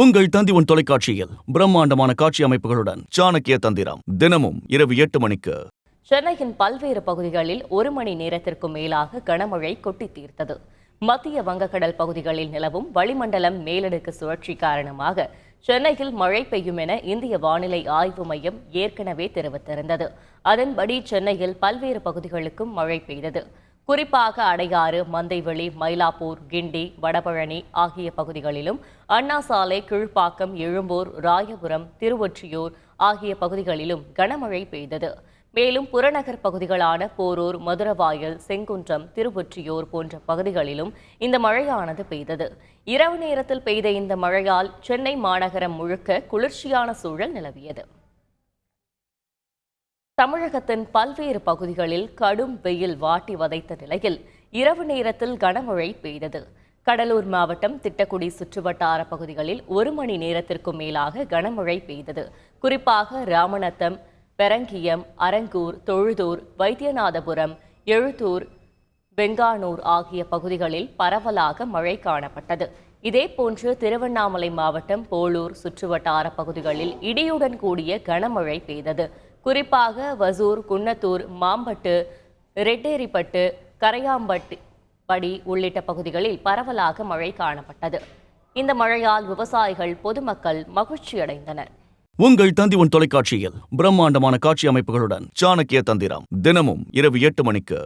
உங்கள் தந்தி தொலைக்காட்சியில் பிரம்மாண்டமான காட்சி அமைப்புகளுடன் சாணக்கிய தந்திரம் தினமும் இரவு 8 மணிக்கு. சென்னையின் பல்வேறு பகுதிகளில் 1 மணி நேரத்திற்கும் மேலாக கனமழை கொட்டி தீர்த்தது. மத்திய வங்கக்கடல் பகுதிகளில் நிலவும் வளிமண்டலம் மேலடுக்கு சுழற்சி காரணமாக சென்னையில் மழை பெய்யும் என இந்திய வானிலை ஆய்வு மையம் ஏற்கனவே தெரிவித்திருந்தது. அதன்படி சென்னையில் பல்வேறு பகுதிகளுக்கும் மழை பெய்தது. குறிப்பாக அடையாறு, மந்தைவெளி, மயிலாப்பூர், கிண்டி, வடபழனி ஆகிய பகுதிகளிலும், அண்ணா சாலை, கீழ்ப்பாக்கம், எழும்பூர், ராயபுரம், திருவொற்றியூர் ஆகிய பகுதிகளிலும் கனமழை பெய்தது. மேலும் புறநகர் பகுதிகளான போரூர், மதுரவாயல், செங்குன்றம், திருவொற்றியூர் போன்ற பகுதிகளிலும் இந்த மழையானது பெய்தது. இரவு நேரத்தில் பெய்த இந்த மழையால் சென்னை மாநகரம் முழுக்க குளிர்ச்சியான சூழல் நிலவியது. தமிழகத்தின் பல்வேறு பகுதிகளில் கடும் வெயில் வாட்டி வதைத்த நிலையில் இரவு நேரத்தில் கனமழை பெய்தது. கடலூர் மாவட்டம் திட்டக்குடி சுற்றுவட்டார பகுதிகளில் 1 மணி நேரத்திற்கும் மேலாக கனமழை பெய்தது. குறிப்பாக ராமநத்தம், பெரங்கியம், அரங்கூர், தொழுதூர், வைத்தியநாதபுரம், எழுத்தூர், வெங்கானூர் ஆகிய பகுதிகளில் பரவலாக மழை காணப்பட்டது. இதேபோன்று திருவண்ணாமலை மாவட்டம் போளூர் சுற்றுவட்டார பகுதிகளில் இடியுடன் கூடிய கனமழை பெய்தது. குறிப்பாக வசூர், குன்னத்தூர், மாம்பட்டு, ரெட்டேரிப்பட்டு, கரையாம்பட்டி உள்ளிட்ட பகுதிகளில் பரவலாக மழை காணப்பட்டது. இந்த மழையால் விவசாயிகள், பொதுமக்கள் மகிழ்ச்சியடைந்தனர். உங்கள் தந்தி தொலைக்காட்சியில் பிரம்மாண்டமான காட்சி அமைப்புகளுடன் சாணக்கிய தந்திரம் தினமும் இரவு 8 மணிக்கு.